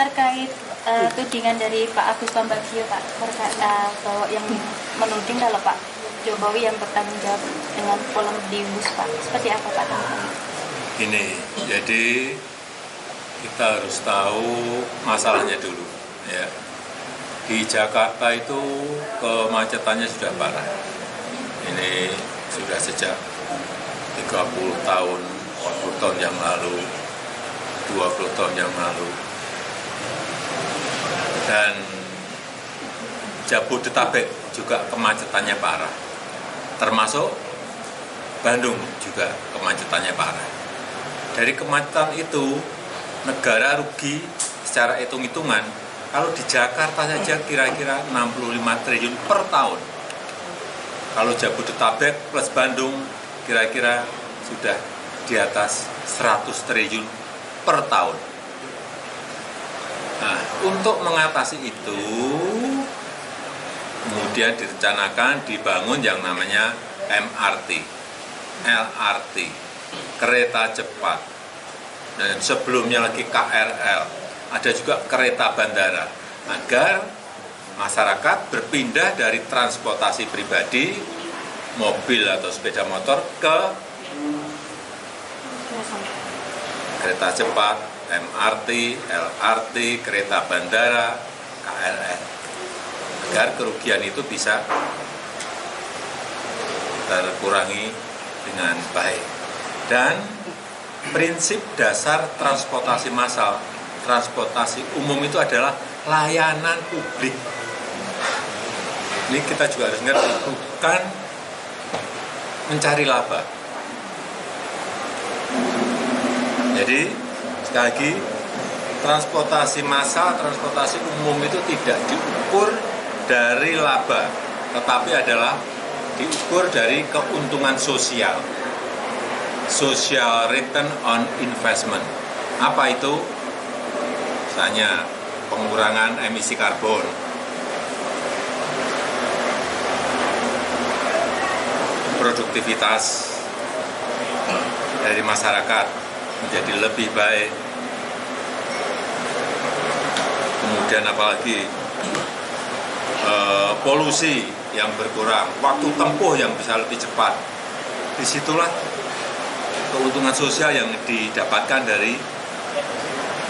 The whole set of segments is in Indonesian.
terkait tudingan dari Pak Agus Pambagio, Pak, bahwa yang menuding kalau Pak Jokowi yang bertanggung jawab dengan polemik di WUS, Pak. Seperti apa, Pak? Gini, jadi kita harus tahu masalahnya dulu. Ya. Di Jakarta itu kemacetannya sudah parah. Ini sudah sejak 30 tahun, 40 tahun yang lalu, 20 tahun yang lalu. Dan Jabodetabek juga kemacetannya parah. Termasuk Bandung juga kemacetannya parah. Dari kemacetan itu, negara rugi secara hitung-hitungan, kalau di Jakarta saja kira-kira 65 triliun per tahun. Kalau Jabodetabek plus Bandung, kira-kira sudah di atas 100 triliun per tahun. Nah, untuk mengatasi itu, kemudian direncanakan dibangun yang namanya MRT, LRT, kereta cepat, dan sebelumnya lagi KRL, ada juga kereta bandara, agar masyarakat berpindah dari transportasi pribadi, mobil atau sepeda motor ke kereta cepat, MRT, LRT, kereta bandara, KRL, agar kerugian itu bisa terkurangi dengan baik. Dan prinsip dasar transportasi massal, transportasi umum itu adalah layanan publik. Ini kita juga harus ngerti, bukan mencari laba. Jadi, sekali lagi, transportasi massal, transportasi umum itu tidak diukur dari laba, tetapi adalah diukur dari keuntungan sosial. Social return on investment. Apa itu? Misalnya pengurangan emisi karbon, produktivitas dari masyarakat menjadi lebih baik. Kemudian apalagi polusi yang berkurang, waktu tempuh yang bisa lebih cepat. Disitulah keuntungan sosial yang didapatkan dari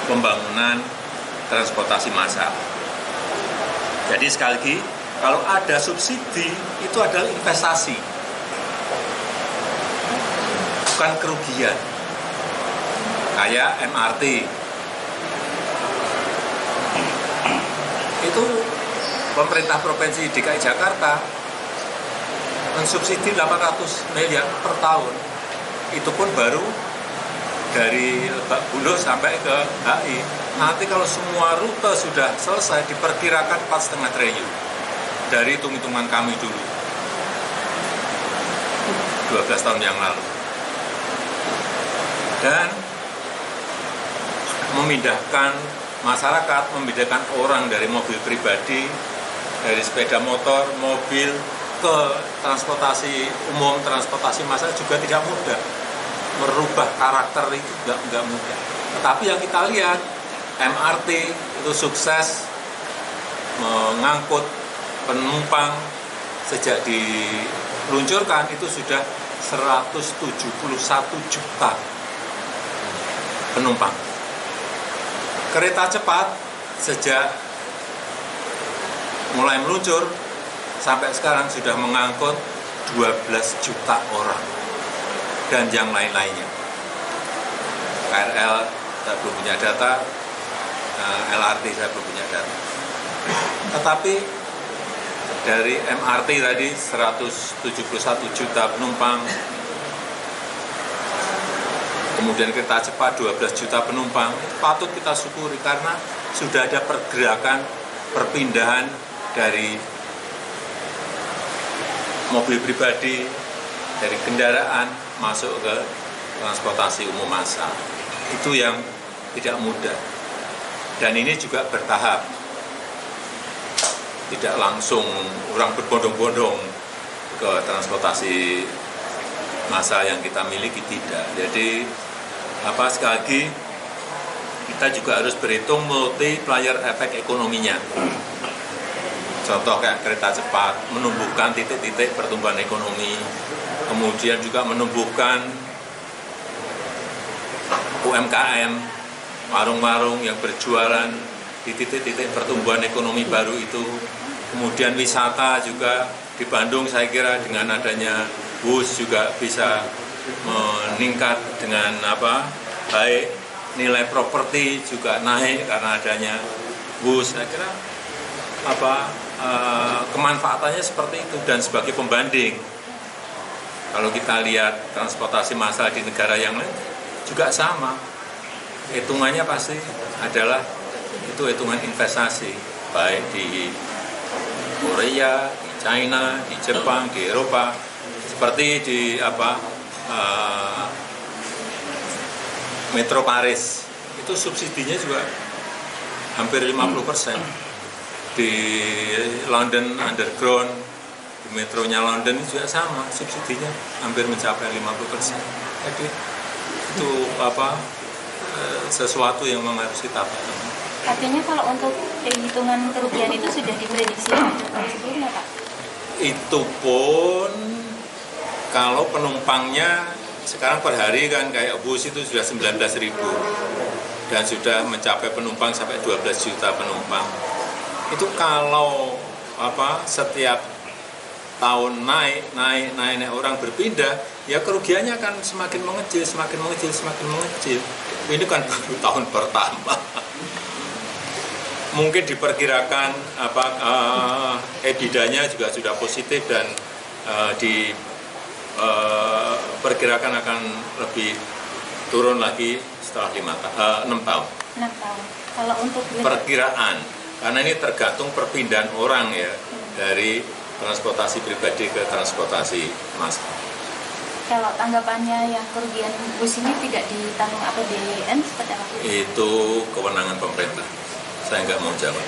pembangunan transportasi massal. Jadi sekali lagi, kalau ada subsidi itu adalah investasi, bukan kerugian. Kayak MRT, itu pemerintah Provinsi DKI Jakarta mensubsidi 800 miliar per tahun. Itu pun baru dari Lebak Bulus sampai ke HI. Nanti kalau semua rute sudah selesai, diperkirakan 4,5 triliun. Dari hitung-hitungan kami dulu, 12 tahun yang lalu. Dan memindahkan masyarakat, memindahkan orang dari mobil pribadi, dari sepeda motor, mobil, ke transportasi umum, transportasi massal juga tidak mudah. Merubah karakter itu nggak mudah. Tetapi yang kita lihat, MRT itu sukses mengangkut penumpang. Sejak diluncurkan itu sudah 171 juta penumpang. Kereta cepat sejak mulai meluncur sampai sekarang sudah mengangkut 12 juta orang dan yang lain-lainnya. KRL saya belum punya data, LRT saya belum punya data. Tetapi dari MRT tadi 171 juta penumpang, kemudian kereta cepat 12 juta penumpang, patut kita syukuri karena sudah ada pergerakan perpindahan dari mobil pribadi, dari kendaraan masuk ke transportasi umum massal. Itu yang tidak mudah. Dan ini juga bertahap. Tidak langsung orang berbondong-bondong ke transportasi massal yang kita miliki, tidak. Jadi sekali lagi kita juga harus berhitung multiplier efek ekonominya. Contoh kayak kereta cepat, menumbuhkan titik-titik pertumbuhan ekonomi, kemudian juga menumbuhkan UMKM, warung-warung yang berjualan di titik-titik pertumbuhan ekonomi baru itu. Kemudian wisata juga di Bandung saya kira dengan adanya WUS juga bisa meningkat dengan baik, nilai properti juga naik karena adanya WUS. Saya kira kemanfaatannya seperti itu. Dan sebagai pembanding, kalau kita lihat transportasi massal di negara yang lain juga sama, hitungannya pasti adalah itu hitungan investasi, baik di Korea, di China, di Jepang, di Eropa, seperti di Metro Paris, itu subsidinya juga hampir 50%. Di London Underground, di metronya London juga sama, subsidinya hampir mencapai 50%. Jadi itu sesuatu yang memang harus kita pahami. Artinya kalau untuk hitungan kerugian itu sudah diprediksi sebelumnya, Pak? Itu pun kalau penumpangnya sekarang per hari kan kayak bus itu sudah 19.000 dan sudah mencapai penumpang sampai 12 juta penumpang. Itu kalau setiap tahun naik orang berpindah, ya kerugiannya akan semakin mengecil. Ini kan baru tahun pertama. Mungkin diperkirakan EBITDA-nya juga sudah positif dan diperkirakan akan lebih turun lagi setelah 6 tahun. 6 tahun. Kalau untuk perkiraan, karena ini tergantung perpindahan orang ya dari transportasi pribadi ke transportasi massal. Kalau tanggapannya yang kerugian bus ini tidak ditanggung APBN seperti apa? Itu kewenangan pemerintah. Saya nggak mau jawab.